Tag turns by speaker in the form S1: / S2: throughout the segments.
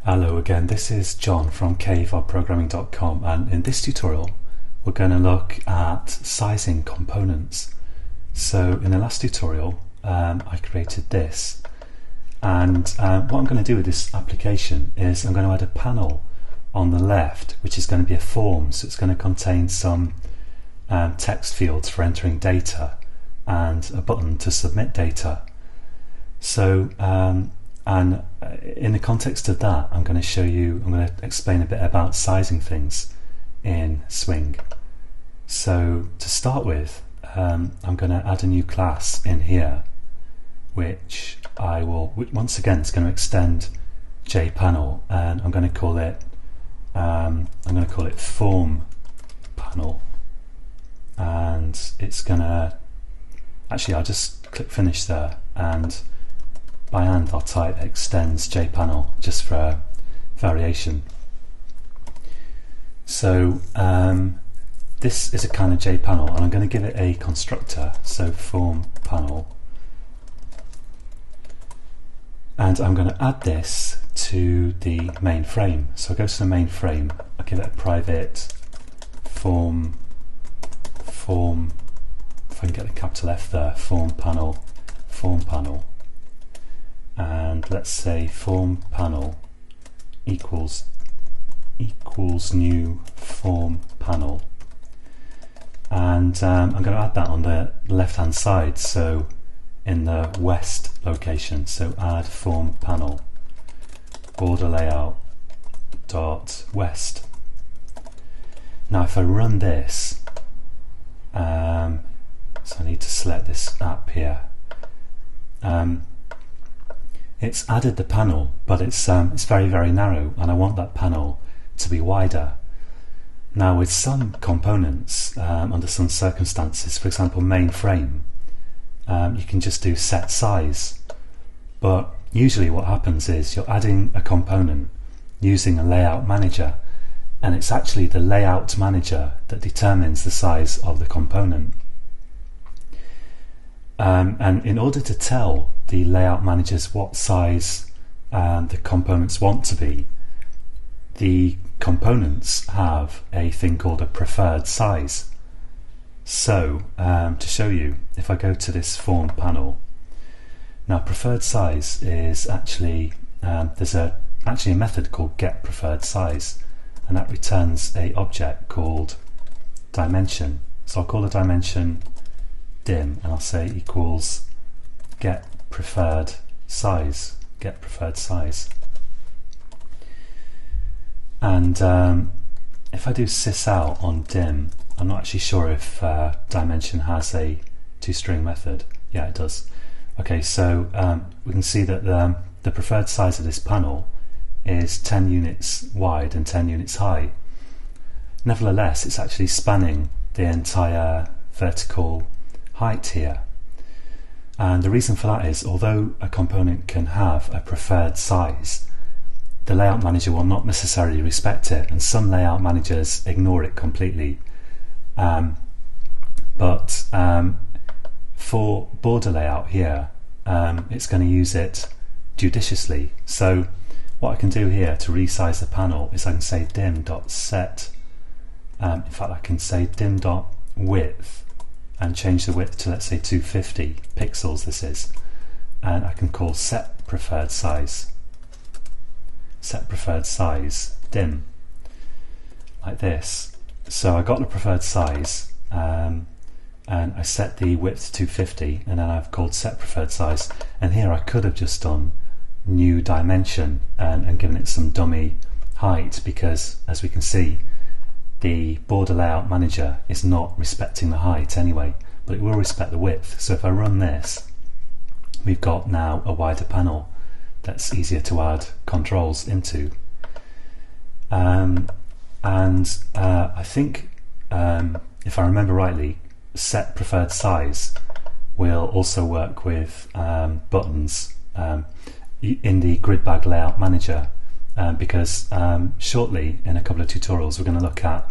S1: Hello again, this is John from kvarprogramming.com, and in this tutorial we're going to look at sizing components. So in the last tutorial I created this, and what I'm going to do with this application is I'm going to add a panel on the left which is going to be a form, so it's going to contain some text fields for entering data and a button to submit data. So and in the context of that, I'm going to explain a bit about sizing things in Swing. So to start with, I'm going to add a new class in here, which once again, it's going to extend JPanel, and I'm going to call it form panel, and it's going to, actually I'll just click finish there, and by hand I'll type extends JPanel just for variation. So this is a kind of JPanel, and I'm going to give it a constructor, so form panel, and I'm going to add this to the main frame. So I go to the main frame, I give it a private form, if I can get the capital F there, form panel, and let's say form panel equals new form panel, and I'm going to add that on the left hand side, so in the west location. So add form panel border layout dot west. Now if I run this, so I need to select this app here. It's added the panel, but it's very, very narrow, and I want that panel to be wider. Now with some components, under some circumstances, for example main frame, you can just do set size, but usually what happens is you're adding a component using a layout manager, and it's actually the layout manager that determines the size of the component. And in order to tell the layout managers what size the components want to be, the components have a thing called a preferred size. So to show you, if I go to this form panel, now preferred size is actually, there's actually a method called getPreferredSize, and that returns a object called dimension. So I'll call the dimension dim, and I'll say equals getPreferredSize. And if I do sysout on dim, I'm not actually sure if dimension has a toString method. Yeah, it does. Okay, so we can see that the preferred size of this panel is 10 units wide and 10 units high. Nevertheless, it's actually spanning the entire vertical height here. And the reason for that is, although a component can have a preferred size, the layout manager will not necessarily respect it, and some layout managers ignore it completely. But for border layout here, it's going to use it judiciously. So what I can do here to resize the panel is I can say dim.set, in fact I can say dim.width, and change the width to, let's say, 250 pixels this is, and I can call set preferred size dim, like this. So I got the preferred size, and I set the width to 250, and then I've called set preferred size, and here I could have just done new dimension and given it some dummy height, because as we can see, the border layout manager is not respecting the height anyway, but it will respect the width. So if I run this, we've got now a wider panel that's easier to add controls into. I think, if I remember rightly, set preferred size will also work with buttons in the grid bag layout manager, because shortly in a couple of tutorials we're going to look at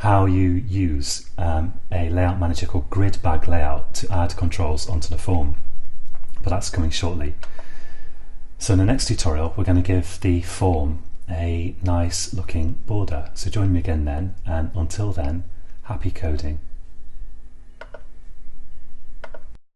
S1: how you use a layout manager called grid bag layout to add controls onto the form, but that's coming shortly. So in the next tutorial, we're going to give the form a nice looking border. So join me again then, and until then, happy coding.